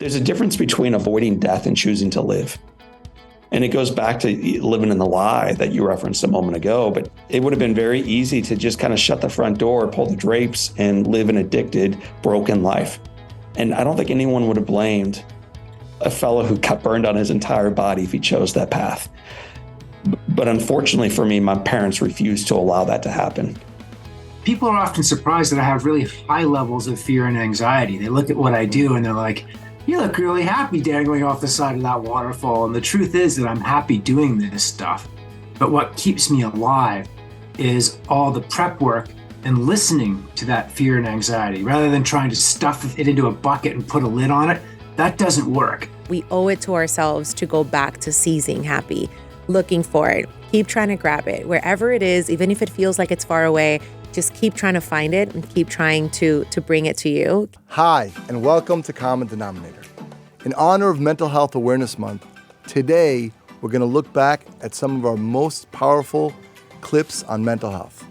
There's a difference between avoiding death and choosing to live. And it goes back to living in the lie that you referenced a moment ago, but it would have been very easy to just kind of shut the front door, pull the drapes, and live an addicted, broken life. And I don't think anyone would have blamed a fellow who got burned on his entire body if he chose that path. But unfortunately for me, my parents refused to allow that to happen. People are often surprised that I have really high levels of fear and anxiety. They look at what I do and they're like, "You look really happy dangling off the side of that waterfall." And the truth is that I'm happy doing this stuff. But what keeps me alive is all the prep work and listening to that fear and anxiety rather than trying to stuff it into a bucket and put a lid on it. That doesn't work. We owe it to ourselves to go back to seizing happy, looking for it, keep trying to grab it wherever it is, even if it feels like it's far away. Just keep trying to find it and keep trying to bring it to you. Hi, and welcome to Common Denominator. In honor of Mental Health Awareness Month, today we're going to look back at some of our most powerful clips on mental health.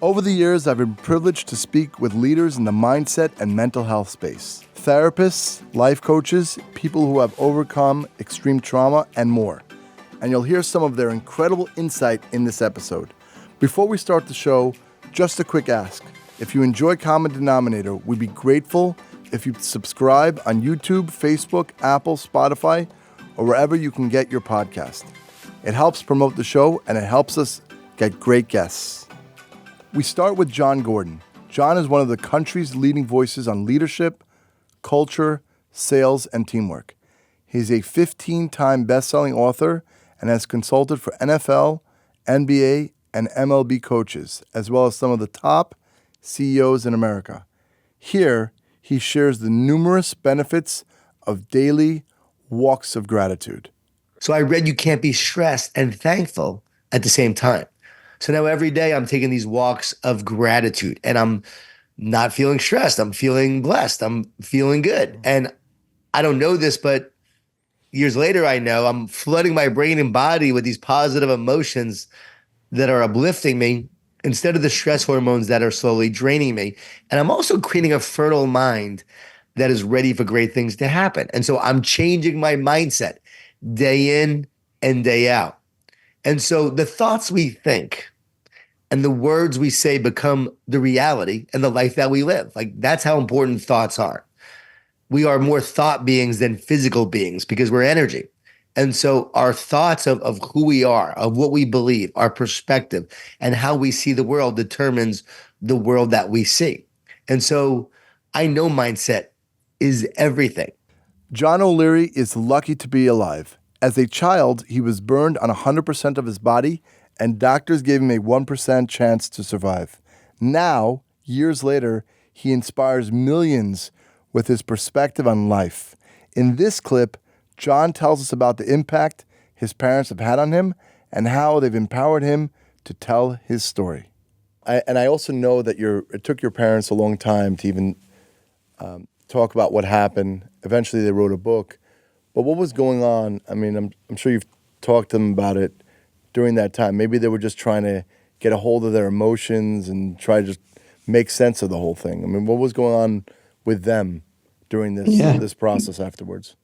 Over the years, I've been privileged to speak with leaders in the mindset and mental health space. Therapists, life coaches, people who have overcome extreme trauma, and more. And you'll hear some of their incredible insight in this episode. Before we start the show, just a quick ask. If you enjoy Common Denominator, we'd be grateful if you'd subscribe on YouTube, Facebook, Apple, Spotify, or wherever you can get your podcast. It helps promote the show and it helps us get great guests. We start with Jon Gordon. Jon is one of the country's leading voices on leadership, culture, sales, and teamwork. He's a 15-time best-selling author and has consulted for NFL, NBA, and MLB coaches, as well as some of the top CEOs in America. Here, he shares the numerous benefits of daily walks of gratitude. So I read you can't be stressed and thankful at the same time. So now every day I'm taking these walks of gratitude and I'm not feeling stressed. I'm feeling blessed. I'm feeling good. And I don't know this, but years later, I know I'm flooding my brain and body with these positive emotions that are uplifting me instead of the stress hormones that are slowly draining me. And I'm also creating a fertile mind that is ready for great things to happen. And so I'm changing my mindset day in and day out. And so the thoughts we think and the words we say become the reality and the life that we live. Like, that's how important thoughts are. We are more thought beings than physical beings because we're energy. And so our thoughts of who we are, of what we believe, our perspective, and how we see the world determines the world that we see. And so I know mindset is everything. John O'Leary is lucky to be alive. As a child, he was burned on 100% of his body, and doctors gave him a 1% chance to survive. Now, years later, he inspires millions with his perspective on life. In this clip, Jon tells us about the impact his parents have had on him and how they've empowered him to tell his story. I also know that it took your parents a long time to even talk about what happened. Eventually, they wrote a book. But what was going on? I mean, I'm sure you've talked to them about it during that time. Maybe they were just trying to get a hold of their emotions and try to just make sense of the whole thing. I mean, what was going on with them during this process afterwards?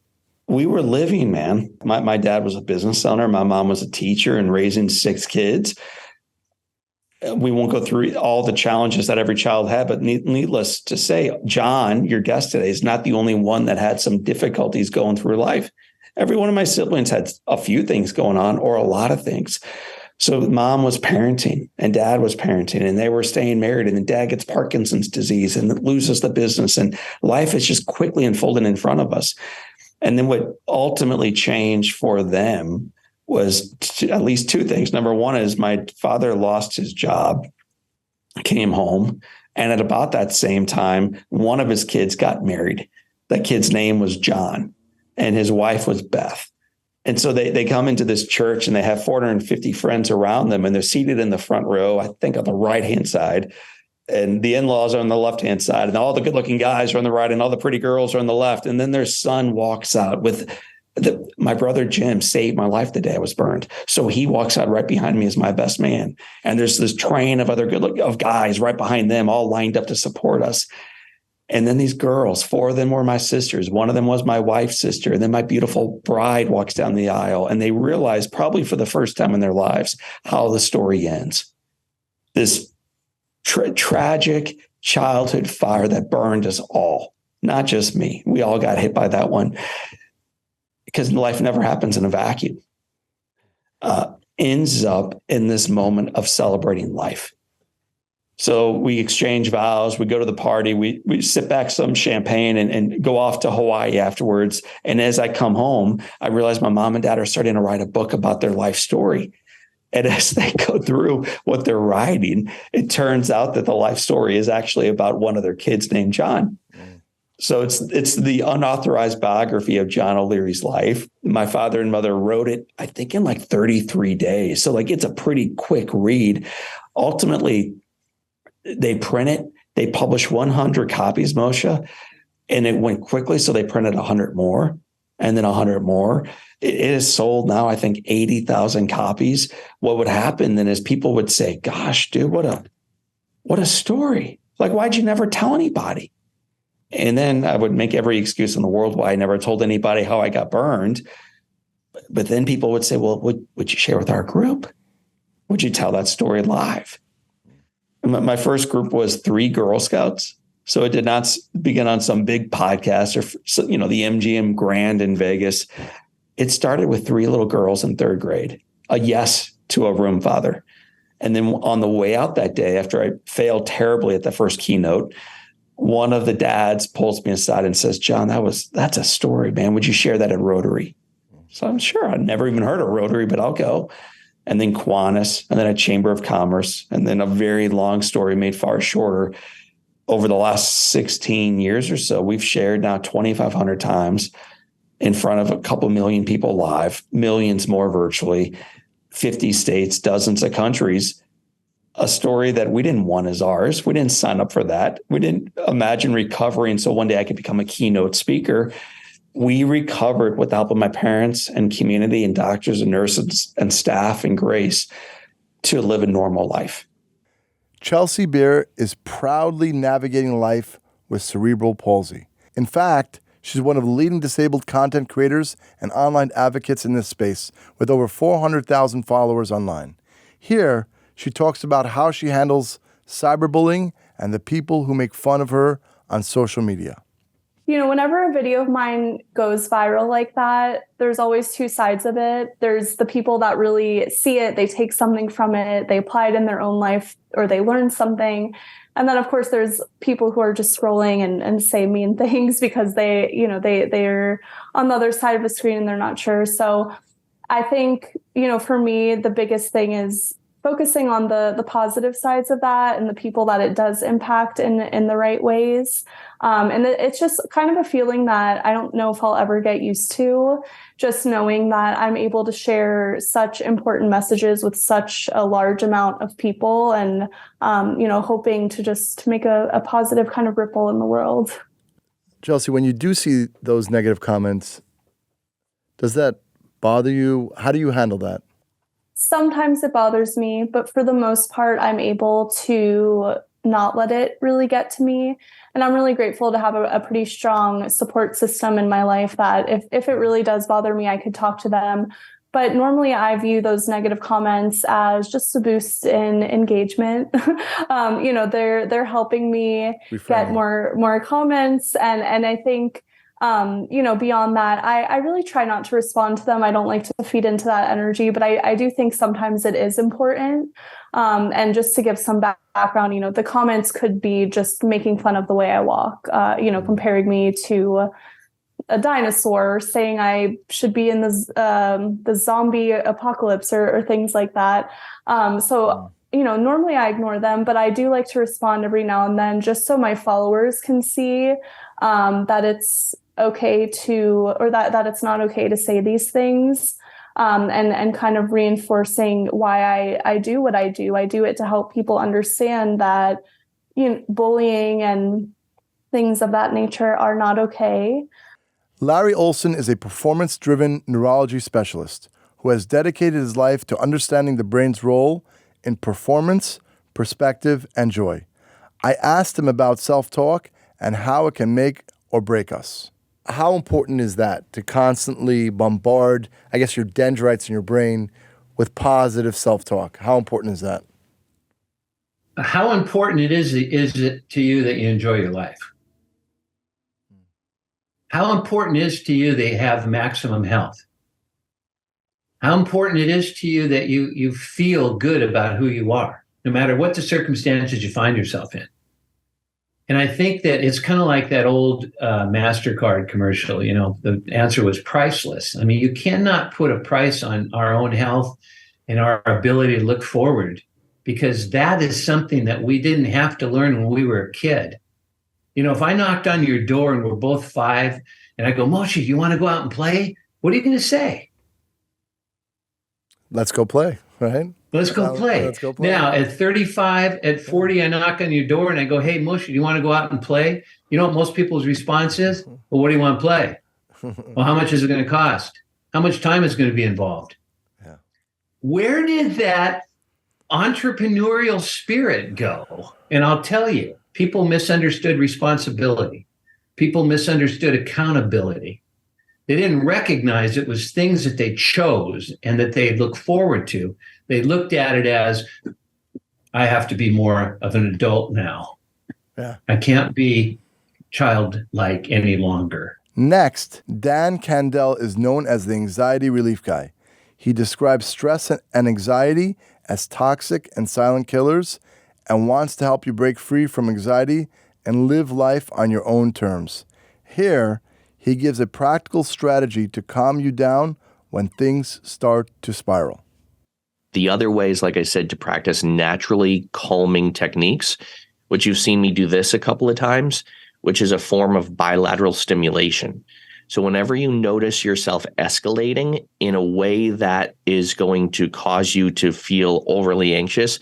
We were living, man. My dad was a business owner. My mom was a teacher and raising 6 kids. We won't go through all the challenges that every child had, but needless to say, Jon, your guest today, is not the only one that had some difficulties going through life. Every one of my siblings had a few things going on or a lot of things. So mom was parenting and dad was parenting and they were staying married, and then dad gets Parkinson's disease and loses the business, and life is just quickly unfolding in front of us. And then what ultimately changed for them was at least 2 things. Number one is my father lost his job, came home, and at about that same time, one of his kids got married. That kid's name was John, and his wife was Beth. And so they come into this church and they have 450 friends around them, and they're seated in the front row, I think on the right-hand side. And the in-laws are on the left-hand side, and all the good-looking guys are on the right, and all the pretty girls are on the left. And then their son walks out with my brother Jim saved my life the day I was burned. So he walks out right behind me as my best man. And there's this train of other of guys right behind them, all lined up to support us. And then these girls, 4 of them were my sisters. One of them was my wife's sister. And then my beautiful bride walks down the aisle, and they realize, probably for the first time in their lives, how the story ends. This tragic childhood fire that burned us all, not just me. We all got hit by that one, because life never happens in a vacuum. Ends up in this moment of celebrating life. So we exchange vows, we go to the party, we sit back some champagne and go off to Hawaii afterwards. And as I come home, I realize my mom and dad are starting to write a book about their life story. And as they go through what they're writing, it turns out that the life story is actually about one of their kids named John. So it's the unauthorized biography of John O'Leary's life. My father and mother wrote it, I think, in like 33 days. So like, it's a pretty quick read. Ultimately, they print it. They publish 100 copies, Moshe, and it went quickly. So they printed 100 more and then 100 more. It is sold now, I think, 80,000 copies. What would happen then is people would say, gosh, dude, what a story. Like, why'd you never tell anybody? And then I would make every excuse in the world why I never told anybody how I got burned. But then people would say, well, would you share with our group? Would you tell that story live? My first group was 3 Girl Scouts. So it did not begin on some big podcast or, the MGM Grand in Vegas. It started with 3 little girls in 3rd grade, a yes to a room father. And then on the way out that day, after I failed terribly at the first keynote, one of the dads pulls me aside and says, John, that's a story, man. Would you share that at Rotary? So I'm sure. I'd never even heard of Rotary, but I'll go. And then Kiwanis, and then a Chamber of Commerce, and then a very long story made far shorter. Over the last 16 years or so, we've shared now 2,500 times in front of a couple million people live, millions more virtually, 50 states, dozens of countries. A story that we didn't want as ours. We didn't sign up for that. We didn't imagine recovering so one day I could become a keynote speaker. We recovered with the help of my parents and community and doctors and nurses and staff and grace to live a normal life. Chelsea Beer is proudly navigating life with cerebral palsy. In fact, she's one of the leading disabled content creators and online advocates in this space, with over 400,000 followers online. Here, she talks about how she handles cyberbullying and the people who make fun of her on social media. Whenever a video of mine goes viral like that, there's always 2 sides of it. There's the people that really see it, they take something from it, they apply it in their own life, or they learn something. And then, of course, there's people who are just scrolling and say mean things because they're on the other side of the screen and they're not sure. So I think, for me, the biggest thing is focusing on the positive sides of that and the people that it does impact in the right ways. And it's just kind of a feeling that I don't know if I'll ever get used to, just knowing that I'm able to share such important messages with such a large amount of people and, hoping to just make a positive kind of ripple in the world. Chelsea, when you do see those negative comments, does that bother you? How do you handle that? Sometimes it bothers me, but for the most part, I'm able to not let it really get to me. And I'm really grateful to have a pretty strong support system in my life that if it really does bother me, I could talk to them. But normally I view those negative comments as just a boost in engagement. They're helping me get more comments. And I think, beyond that, I really try not to respond to them. I don't like to feed into that energy, but I do think sometimes it is important. And just to give some background, the comments could be just making fun of the way I walk, comparing me to a dinosaur, saying I should be in the zombie apocalypse or things like that. Normally I ignore them, but I do like to respond every now and then just so my followers can see that it's okay that it's not okay to say these things, and kind of reinforcing why I do what I do. I do it to help people understand that bullying and things of that nature are not okay. Larry Olsen is a performance-driven neurology specialist who has dedicated his life to understanding the brain's role in performance, perspective, and joy. I asked him about self-talk and how it can make or break us. How important is that to constantly bombard, I guess, your dendrites in your brain with positive self-talk? How important is that? How important is it to you that you enjoy your life? How important is to you that you have maximum health? How important it is to you that you feel good about who you are, no matter what the circumstances you find yourself in. And I think that it's kind of like that old MasterCard commercial, the answer was priceless. I mean, you cannot put a price on our own health and our ability to look forward, because that is something that we didn't have to learn when we were a kid. If I knocked on your door and we're both 5 and I go, Moshe, you want to go out and play? What are you going to say? Let's go play, right? Let's go play. Let's go play. Now, at 35, at 40, I knock on your door and I go, hey, Moshe, do you want to go out and play? You know what most people's response is? Well, what do you want to play? Well, how much is it going to cost? How much time is going to be involved? Yeah. Where did that entrepreneurial spirit go? And I'll tell you, people misunderstood responsibility. People misunderstood accountability. They didn't recognize it was things that they chose and that they look forward to. They looked at it as, I have to be more of an adult now. Yeah. I can't be childlike any longer. Next, Dan Candell is known as the anxiety relief guy. He describes stress and anxiety as toxic and silent killers and wants to help you break free from anxiety and live life on your own terms. Here, he gives a practical strategy to calm you down when things start to spiral. The other way is, like I said, to practice naturally calming techniques, which you've seen me do this a couple of times, which is a form of bilateral stimulation. So whenever you notice yourself escalating in a way that is going to cause you to feel overly anxious,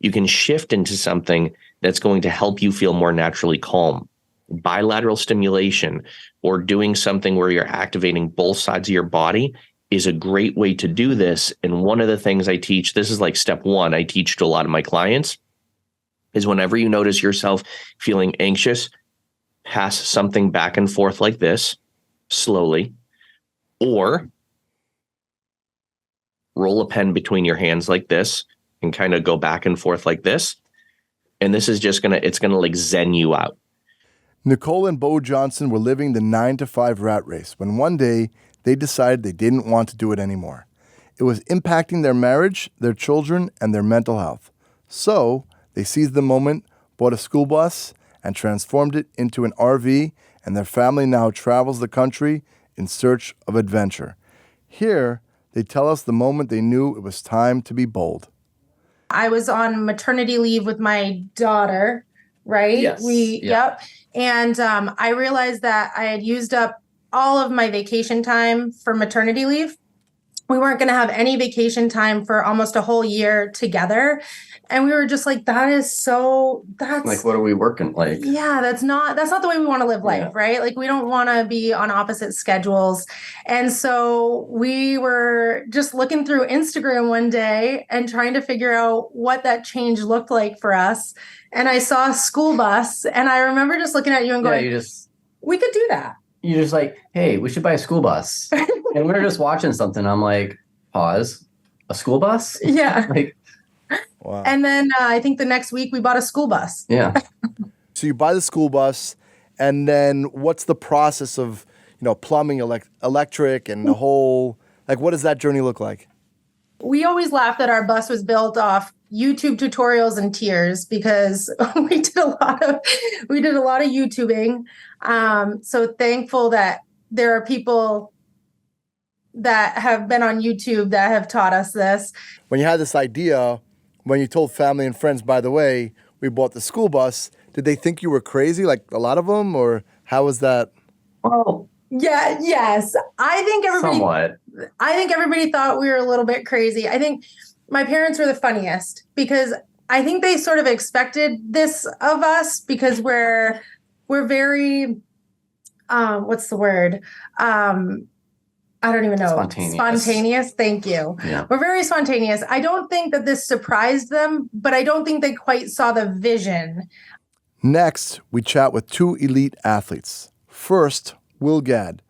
you can shift into something that's going to help you feel more naturally calm. Bilateral stimulation, or doing something where you're activating both sides of your body, is a great way to do this. And one of the things I teach, this is like step 1, I teach to a lot of my clients, is whenever you notice yourself feeling anxious, pass something back and forth like this, slowly, or roll a pen between your hands like this and kind of go back and forth like this. And this is just it's going to like zen you out. Nicole and Bo Johnson were living the 9-to-5 rat race when one day they decided they didn't want to do it anymore. It was impacting their marriage, their children, and their mental health. So they seized the moment, bought a school bus, and transformed it into an RV, and their family now travels the country in search of adventure. Here, they tell us the moment they knew it was time to be bold. I was on maternity leave with my daughter, right? Yes. Yep. And I realized that I had used up all of my vacation time for maternity leave. We weren't going to have any vacation time for almost a whole year together. And we were just like, that's like, what are we working like? Yeah, that's not the way we want to live life, right? Like, we don't want to be on opposite schedules. And so we were just looking through Instagram one day and trying to figure out what that change looked like for us. And I saw a school bus, and I remember just looking at you and going, we could do that. You're just like, hey, we should buy a school bus. And we were just watching something. I'm like, pause, a school bus? Yeah. Like, wow. And then I think the next week we bought a school bus. Yeah. So you buy the school bus, and then what's the process of, plumbing, electric, and the whole, what does that journey look like? We always laugh that our bus was built off YouTube tutorials and tears, because we did a lot of YouTubing. So thankful that there are people that have been on YouTube that have taught us this. When you had this idea, when you told family and friends, by the way, we bought the school bus, did they think you were crazy, like a lot of them, or how was that? well, Yeah, yes. I think everybody thought we were a little bit crazy. I think my parents were the funniest, because I think they sort of expected this of us, because we're very, what's the word? I don't even know. Spontaneous. Thank you. Yeah. We're very spontaneous. I don't think that this surprised them, but I don't think they quite saw the vision. Next, we chat with two elite athletes. First, Will Gadd,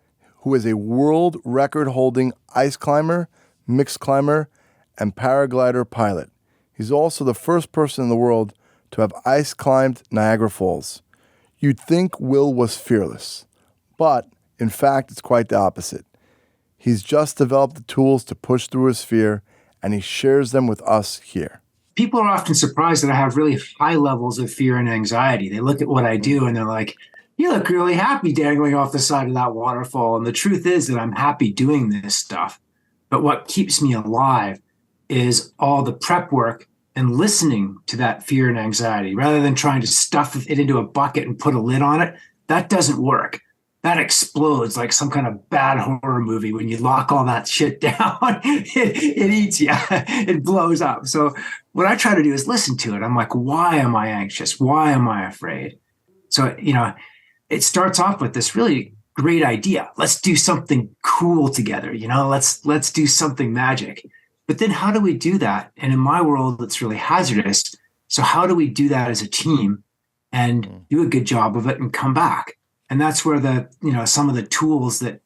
who is a world record-holding ice climber, mixed climber, and paraglider pilot. He's also the first person in the world to have ice climbed Niagara Falls. You'd think Will was fearless, but in fact, it's quite the opposite. He's just developed the tools to push through his fear, and he shares them with us here. People are often surprised that I have really high levels of fear and anxiety. They look at what I do and they're like, you look really happy dangling off the side of that waterfall. And the truth is that I'm happy doing this stuff. But what keeps me alive is all the prep work and listening to that fear and anxiety rather than trying to stuff it into a bucket and put a lid on it. That doesn't work. That explodes like some kind of bad horror movie. When you lock all that shit down, it eats you. It blows up. So what I try to do is listen to it. I'm like, why am I anxious? Why am I afraid? So, it starts off with this really great idea. Let's do something cool together. Let's do something magic. But then how do we do that? And in my world, it's really hazardous. So how do we do that as a team and do a good job of it and come back? And that's where some of the tools that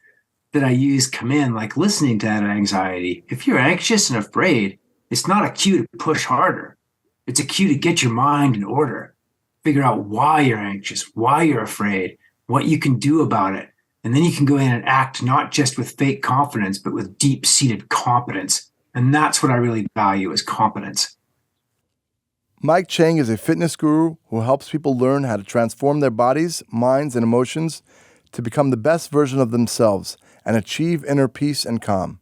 I use come in, like listening to that anxiety. If you're anxious and afraid, it's not a cue to push harder. It's a cue to get your mind in order, figure out why you're anxious, why you're afraid, what you can do about it. And then you can go in and act not just with fake confidence, but with deep-seated competence. And that's what I really value is competence. Mike Chang is a fitness guru who helps people learn how to transform their bodies, minds, and emotions to become the best version of themselves and achieve inner peace and calm.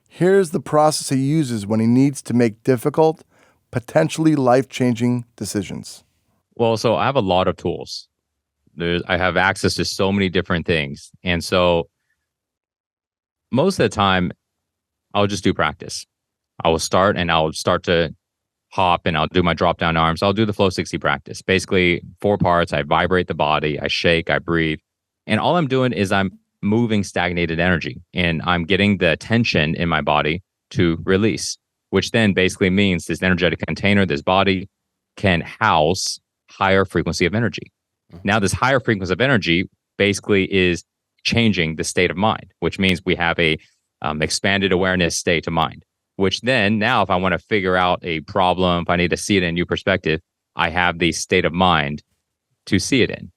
Here's the process he uses when he needs to make difficult, potentially life-changing decisions. Well, so I have a lot of tools. I have access to so many different things. And so most of the time, I'll just do practice. I'll start to hop and I'll do my drop down arms. I'll do the flow 60 practice. Basically 4 parts. I vibrate the body, I shake, I breathe. And all I'm doing is I'm moving stagnated energy and I'm getting the tension in my body to release, which then basically means this energetic container, this body can house higher frequency of energy. Now this higher frequency of energy basically is changing the state of mind, which means we have a expanded awareness state of mind. Which then now if I want to figure out a problem, if I need to see it in a new perspective, I have the state of mind to see it in,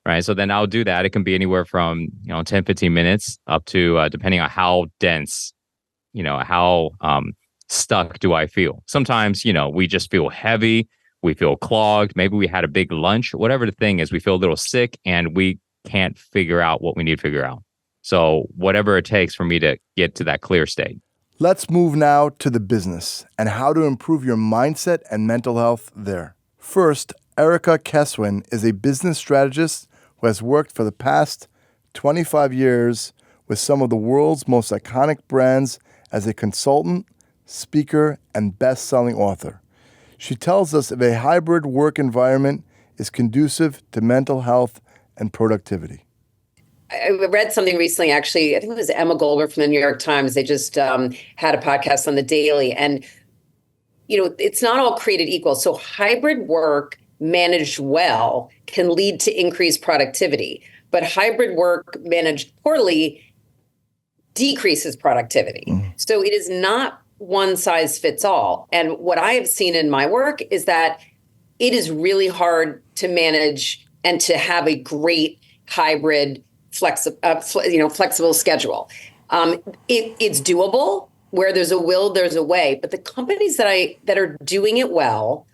right? So then I'll do that. It can be anywhere from, 10, 15 minutes up to, depending on how dense, how stuck do I feel. Sometimes, we just feel heavy, we feel clogged, maybe we had a big lunch, whatever the thing is, we feel a little sick and we can't figure out what we need to figure out. So whatever it takes for me to get to that clear state. Let's move now to the business and how to improve your mindset and mental health there. First, Erica Keswin is a business strategist who has worked for the past 25 years with some of the world's most iconic brands as a consultant, speaker, and best-selling author. She tells us if a hybrid work environment is conducive to mental health and productivity. I read something recently, actually. I think it was Emma Goldberg from the New York Times. They just had a podcast on the Daily. And, it's not all created equal. So hybrid work managed well can lead to increased productivity. But hybrid work managed poorly decreases productivity. So it is not one size fits all. And what I have seen in my work is that it is really hard to manage and to have a great hybrid flexible schedule. It's doable. Where there's a will, there's a way. But the companies that are doing it well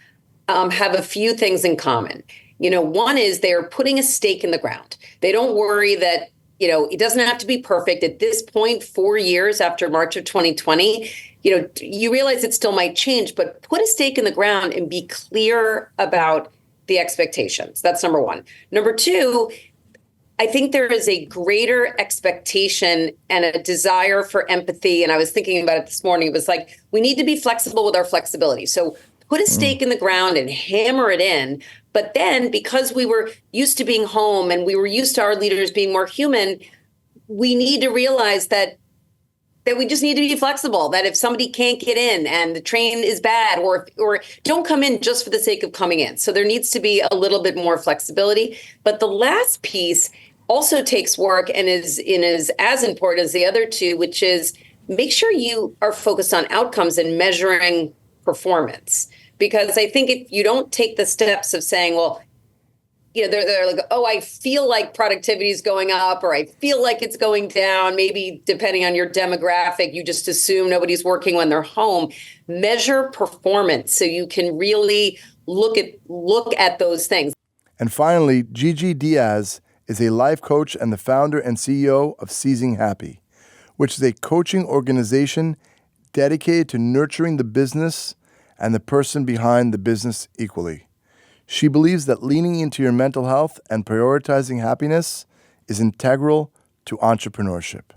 have a few things in common. One is they're putting a stake in the ground. They don't worry that it doesn't have to be perfect. At this point, 4 years after March of 2020, you realize it still might change, but put a stake in the ground and be clear about the expectations. That's number one. Number two, I think there is a greater expectation and a desire for empathy. And I was thinking about it this morning. It was like, we need to be flexible with our flexibility. So put a stake in the ground and hammer it in. But then because we were used to being home and we were used to our leaders being more human, we need to realize that that we just need to be flexible, that if somebody can't get in and the train is bad, or don't come in just for the sake of coming in. So there needs to be a little bit more flexibility. But the last piece also takes work and is as important as the other two, which is make sure you are focused on outcomes and measuring performance. Because I think if you don't take the steps of saying, well, they're like, oh, I feel like productivity is going up, or I feel like it's going down. Maybe depending on your demographic, you just assume nobody's working when they're home. Measure performance so you can really look at those things. And finally, GiGi Diaz is a life coach and the founder and CEO of Seizing Happy, which is a coaching organization dedicated to nurturing the business and the person behind the business equally. She believes that leaning into your mental health and prioritizing happiness is integral to entrepreneurship.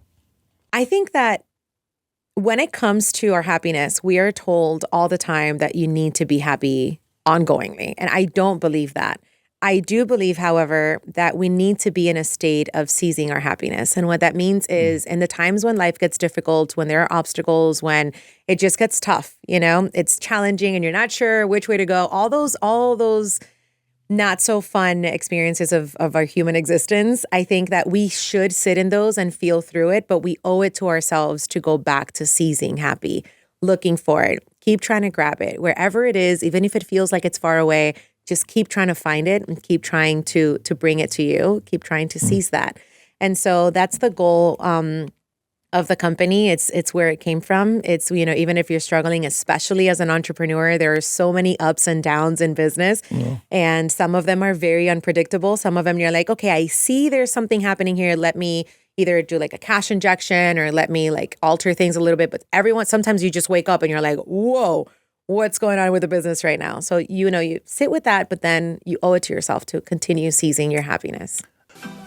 I think that when it comes to our happiness, we are told all the time that you need to be happy ongoingly. And I don't believe that. I do believe, however, that we need to be in a state of seizing our happiness. And what that means is in the times when life gets difficult, when there are obstacles, when it just gets tough, it's challenging and you're not sure which way to go, all those not so fun experiences of our human existence, I think that we should sit in those and feel through it, but we owe it to ourselves to go back to seizing happy, looking for it, keep trying to grab it, wherever it is, even if it feels like it's far away. Just keep trying to find it and keep trying to bring it to you. Keep trying to seize that. And so that's the goal of the company. It's where it came from. It's, even if you're struggling, especially as an entrepreneur, there are so many ups and downs in business. Yeah. And some of them are very unpredictable. Some of them you're like, okay, I see there's something happening here. Let me either do like a cash injection or let me like alter things a little bit. But sometimes you just wake up and you're like, whoa, what's going on with the business right now? So, you sit with that, but then you owe it to yourself to continue seizing your happiness.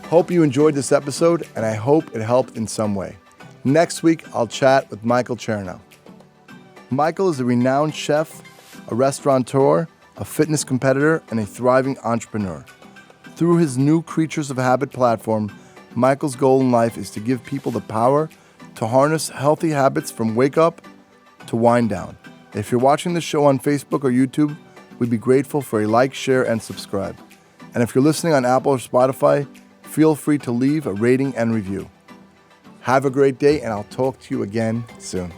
Hope you enjoyed this episode, and I hope it helped in some way. Next week, I'll chat with Michael Chernow. Michael is a renowned chef, a restaurateur, a fitness competitor, and a thriving entrepreneur. Through his new Creatures of Habit platform, Michael's goal in life is to give people the power to harness healthy habits from wake up to wind down. If you're watching the show on Facebook or YouTube, we'd be grateful for a like, share, and subscribe. And if you're listening on Apple or Spotify, feel free to leave a rating and review. Have a great day, and I'll talk to you again soon.